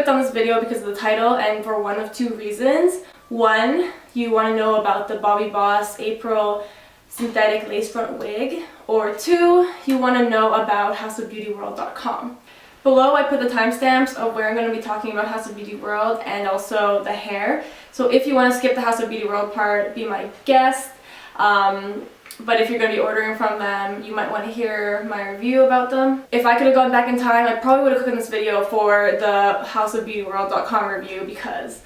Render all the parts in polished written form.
clicked on this video because of the title and for one of two reasons. One, you want to know about the Bobbi Boss April synthetic lace front wig, or two, you want to know about houseofbeautyworld.com. Below I put the timestamps of where I'm going to be talking about House of Beauty World and also the hair. So if you want to skip the House of Beauty World part, be my guest. But if you're going to be ordering from them, you might want to hear my review about them. If I could have gone back in time, I probably would have clicked on this video for the houseofbeautyworld.com review because,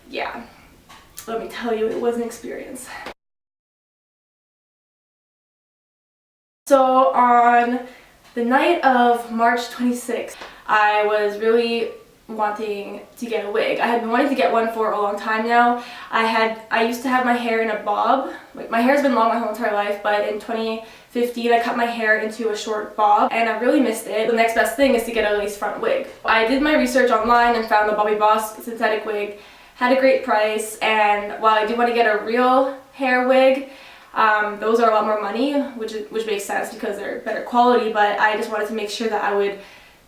yeah, let me tell you, it was an experience. So on the night of March 26th, I was really wanting to get a wig. I had been wanting to get one for a long time now. I used to have my hair in a bob. Like, my hair's been long my whole entire life, but in 2015 I cut my hair into a short bob and I really missed it. The next best thing is to get a lace front wig. I did my research online and found the Bobbi Boss synthetic wig had a great price, and while I do want to get a real hair wig, those are a lot more money, which makes sense because they're better quality, but I just wanted to make sure that I would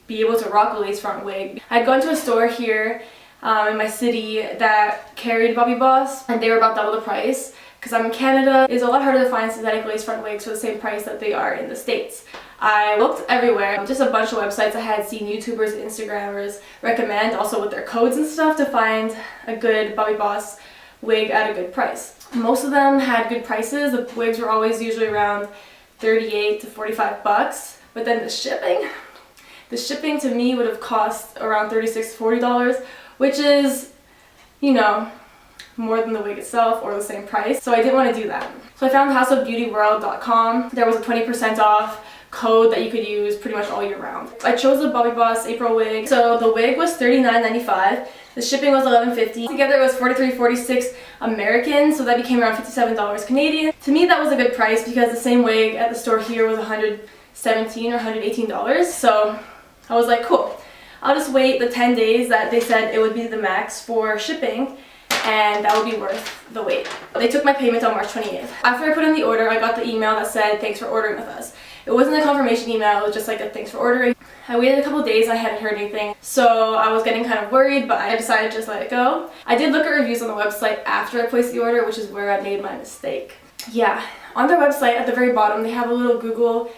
be able to rock a lace front wig. I'd gone to a store here in my city that carried Bobbi Boss, and they were about double the price. Because I'm in Canada, it's a lot harder to find synthetic lace front wigs for the same price that they are in the States. I looked everywhere, just a bunch of websites I had seen YouTubers and Instagrammers recommend, also with their codes and stuff, to find a good Bobbi Boss wig at a good price. Most of them had good prices. The wigs were always usually around $38 to $45, but then the shipping to me would have cost around $36 to $40, which is, you know, more than the wig itself or the same price. So I didn't want to do that. So I found houseofbeautyworld.com. There was a 20% off code that you could use pretty much all year round. I chose the Bobbi Boss April wig. So the wig was $39.95. The shipping was $11.50. Together it was $43.46 American, so that became around $57 Canadian. To me that was a good price because the same wig at the store here was $117 or $118. So I was like, cool, I'll just wait the 10 days that they said it would be the max for shipping, and that would be worth the wait. They took my payment on March 28th. After I put in the order, I got the email that said, thanks for ordering with us. It wasn't a confirmation email, it was just like a thanks for ordering. I waited a couple days, I hadn't heard anything, so I was getting kind of worried, but I decided to just let it go. I did look at reviews on the website after I placed the order, which is where I made my mistake. Yeah, on their website at the very bottom, they have a little Google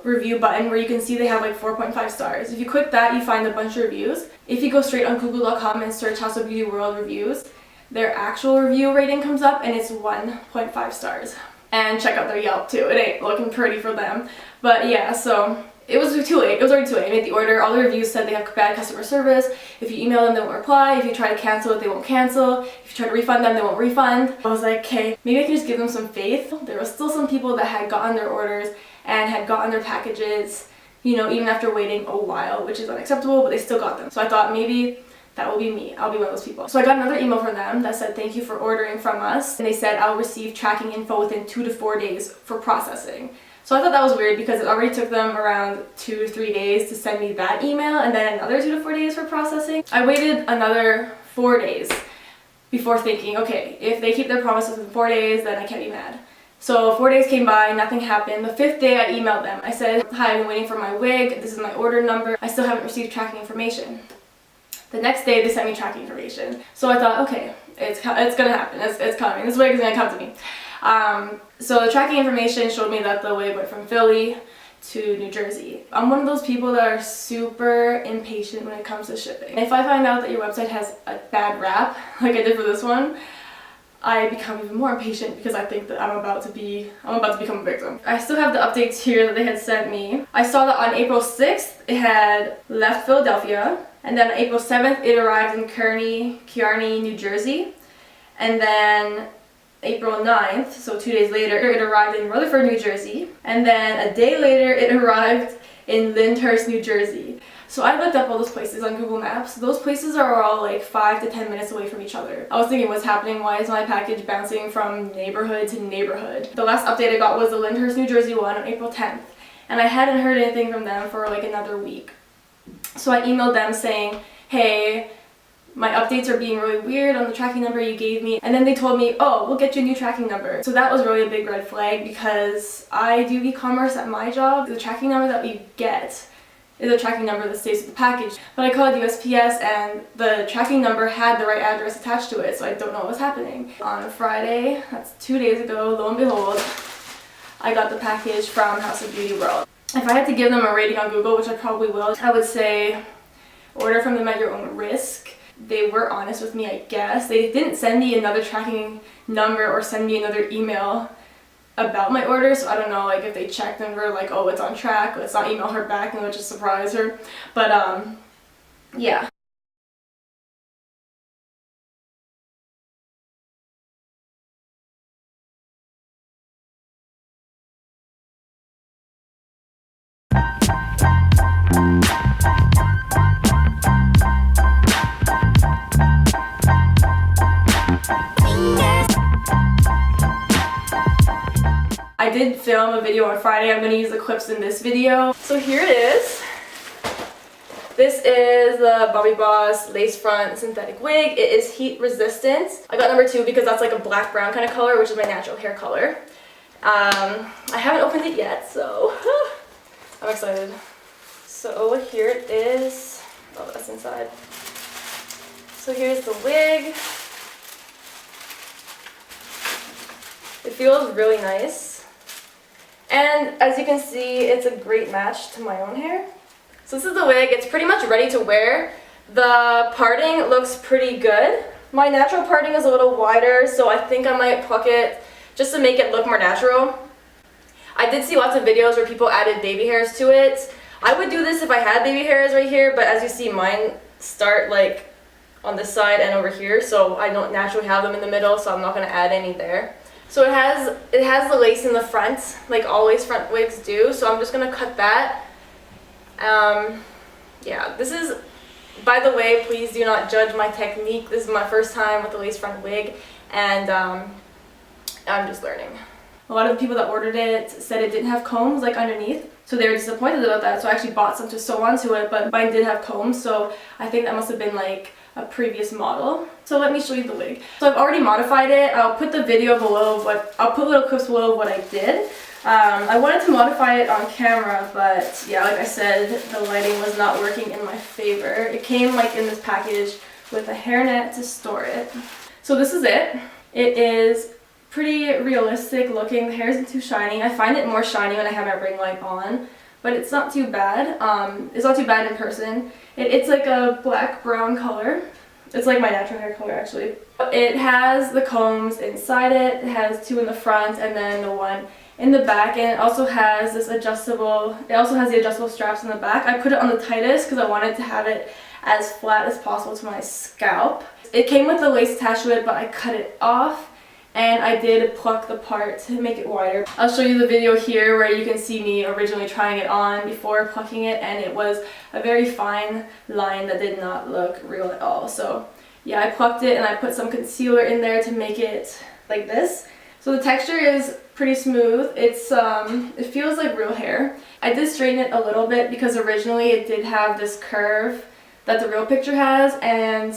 review button where you can see they have like 4.5 stars. If you click that, you find a bunch of reviews. If you go straight on google.com and search House of Beauty World reviews, their actual review rating comes up and it's 1.5 stars. And check out their Yelp too. It ain't looking pretty for them. But yeah, so it was too late. It was already too late. I made the order. All the reviews said they have bad customer service. If you email them, they won't reply. If you try to cancel it, they won't cancel. If you try to refund them, they won't refund. I was like, okay, maybe I can just give them some faith. There were still some people that had gotten their orders and had gotten their packages, you know, even after waiting a while, which is unacceptable, but they still got them. So I thought maybe that will be me. I'll be one of those people. So I got another email from them that said, thank you for ordering from us. And they said, I'll receive tracking info within 2 to 4 days for processing. So I thought that was weird because it already took them around 2 to 3 days to send me that email and then another 2 to 4 days for processing. I waited another 4 days before thinking, okay, if they keep their promises in 4 days, then I can't be mad. So 4 days came by, nothing happened. The 5th day I emailed them. I said, hi, I've been waiting for my wig. This is my order number. I still haven't received tracking information. The next day they sent me tracking information. So I thought, okay, it's gonna happen. It's coming. This wig is gonna come to me. So the tracking information showed me that the wig went from Philly to New Jersey. I'm one of those people that are super impatient when it comes to shipping. If I find out that your website has a bad rap, like I did for this one, I become even more impatient because I think that I'm about to become a victim. I still have the updates here that they had sent me. I saw that on April 6th it had left Philadelphia, and then on April 7th it arrived in Kearny, New Jersey, and then April 9th, so 2 days later, it arrived in Rutherford, New Jersey, and then a day later it arrived in Lyndhurst, New Jersey. So I looked up all those places on Google Maps. Those places are all like 5 to 10 minutes away from each other. I was thinking, what's happening? Why is my package bouncing from neighborhood to neighborhood? The last update I got was the Lyndhurst, New Jersey one on April 10th, and I hadn't heard anything from them for like another week. So I emailed them saying, hey, my updates are being really weird on the tracking number you gave me. And then they told me, oh, we'll get you a new tracking number. So that was really a big red flag because I do e-commerce at my job. The tracking number that we get is a tracking number that stays with the package. But I called USPS and the tracking number had the right address attached to it, so I don't know what was happening. On Friday, that's 2 days ago, lo and behold, I got the package from House of Beauty World. If I had to give them a rating on Google, which I probably will, I would say order from them at your own risk. They were honest with me, I guess. They didn't send me another tracking number or send me another email about my order, so I don't know like if they checked and were like, oh, it's on track, let's not email her back and let's just surprise her. But yeah. I did film a video on Friday. I'm going to use the clips in this video. So here it is. This is the Bobbi Boss Lace Front Synthetic Wig. It is heat resistant. I got number 2 because that's like a black brown kind of color, which is my natural hair color. I haven't opened it yet, so I'm excited. So here it is. Oh, that's inside. So here's the wig. It feels really nice. And as you can see, it's a great match to my own hair. So this is the wig. It's pretty much ready to wear. The parting looks pretty good. My natural parting is a little wider, so I think I might pluck it just to make it look more natural. I did see lots of videos where people added baby hairs to it. I would do this if I had baby hairs right here, but as you see, mine start like on this side and over here, so I don't naturally have them in the middle, so I'm not going to add any there. So it has the lace in the front, like all lace front wigs do, so I'm just going to cut that. Yeah, this is, by the way, please do not judge my technique. This is my first time with the lace front wig, and I'm just learning. A lot of the people that ordered it said it didn't have combs like underneath, so they were disappointed about that, so I actually bought some to sew onto it, but mine did have combs, so I think that must have been like a previous model. So let me show you the wig. So I've already modified it. I'll put the video below of I'll put little clips below of what I did. I wanted to modify it on camera, but yeah, like I said, the lighting was not working in my favor. It came like in this package with a hairnet to store it. So this is it. It is pretty realistic looking. The hair isn't too shiny. I find it more shiny when I have my ring light on, but it's not too bad. It's not too bad in person. It's like a black brown color. It's like my natural hair color actually. It has the combs inside it. It has 2 in the front and then the 1 in the back, and it also has this adjustable, it also has the adjustable straps in the back. I put it on the tightest because I wanted to have it as flat as possible to my scalp. It came with the lace attached to it, but I cut it off. And I did pluck the part to make it wider. I'll show you the video here where you can see me originally trying it on before plucking it, and it was a very fine line that did not look real at all. So yeah, I plucked it and I put some concealer in there to make it like this. So the texture is pretty smooth. It feels like real hair. I did straighten it a little bit because originally it did have this curve that the real picture has, and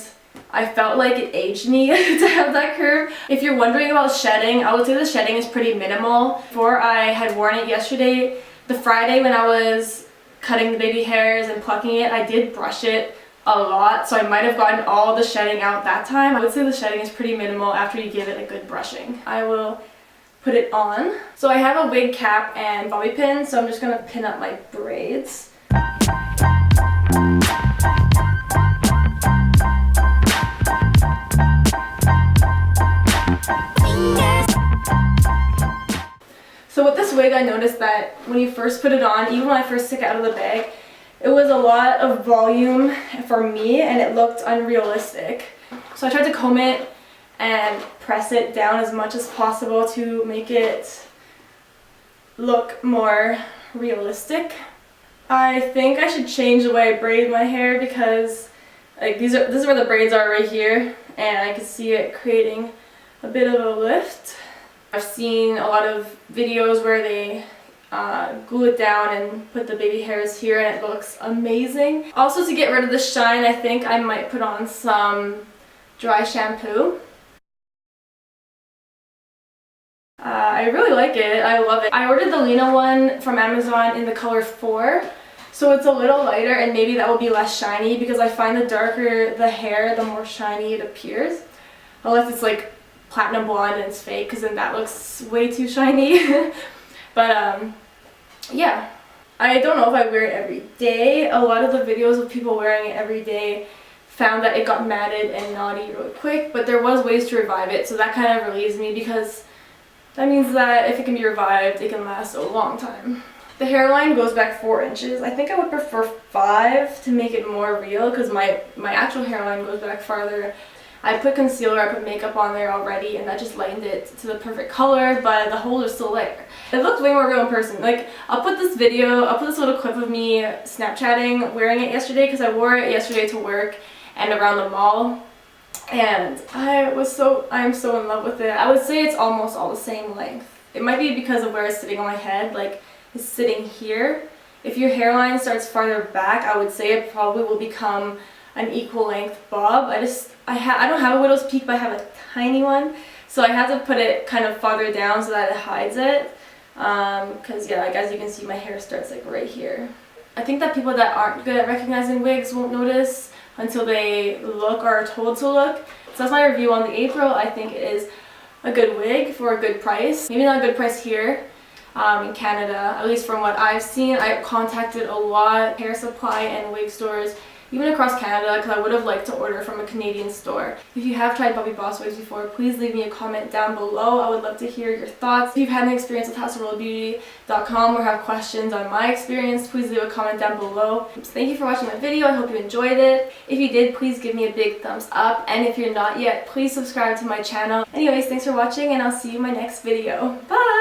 I felt like it aged me to have that curve. If you're wondering about shedding, I would say the shedding is pretty minimal. Before I had worn it yesterday, the Friday when I was cutting the baby hairs and plucking it, I did brush it a lot, so I might have gotten all the shedding out that time. I would say the shedding is pretty minimal after you give it a good brushing. I will put it on. So I have a wig cap and bobby pin, so I'm just going to pin up my braids. So with this wig, I noticed that when you first put it on, even when I first took it out of the bag, it was a lot of volume for me and it looked unrealistic. So I tried to comb it and press it down as much as possible to make it look more realistic. I think I should change the way I braid my hair because like this is where the braids are right here, and I can see it creating a bit of a lift. I've seen a lot of videos where they glue it down and put the baby hairs here and it looks amazing. Also, to get rid of the shine, I think I might put on some dry shampoo. I really like it. I love it. I ordered the Lena one from Amazon in the color 4. So it's a little lighter, and maybe that will be less shiny, because I find the darker the hair, the more shiny it appears. Unless it's like platinum blonde and it's fake, because then that looks way too shiny. But yeah. I don't know if I wear it every day. A lot of the videos of people wearing it every day found that it got matted and knotty really quick, but there was ways to revive it, so that kind of relieves me, because that means that if it can be revived, it can last a long time. The hairline goes back 4 inches. I think I would prefer 5 to make it more real, because my actual hairline goes back farther. I put concealer, I put makeup on there already, and that just lightened it to the perfect color, but the holes are still there. It looks way more real in person. Like, I'll put this little clip of me Snapchatting wearing it yesterday, because I wore it yesterday to work and around the mall, and I'm so in love with it. I would say it's almost all the same length. It might be because of where it's sitting on my head, like it's sitting here. If your hairline starts farther back, I would say it probably will become an equal length bob. I don't have a widow's peak, but I have a tiny one, so I have to put it kind of farther down so that it hides it, because yeah, like as you can see, my hair starts like right here. I think that people that aren't good at recognizing wigs won't notice until they look or are told to look. So that's my review on the April. I think it is a good wig for a good price. Maybe not a good price here in Canada, at least from what I've seen. I contacted a lot hair supply and wig stores, even across Canada, because I would have liked to order from a Canadian store. If you have tried Bobbi Boss wigs before, please leave me a comment down below. I would love to hear your thoughts. If you've had an experience with houseofroyalbeauty.com or have questions on my experience, please leave a comment down below. So thank you for watching my video. I hope you enjoyed it. If you did, please give me a big thumbs up, and if you're not yet, please subscribe to my channel. Anyways, thanks for watching, and I'll see you in my next video. Bye!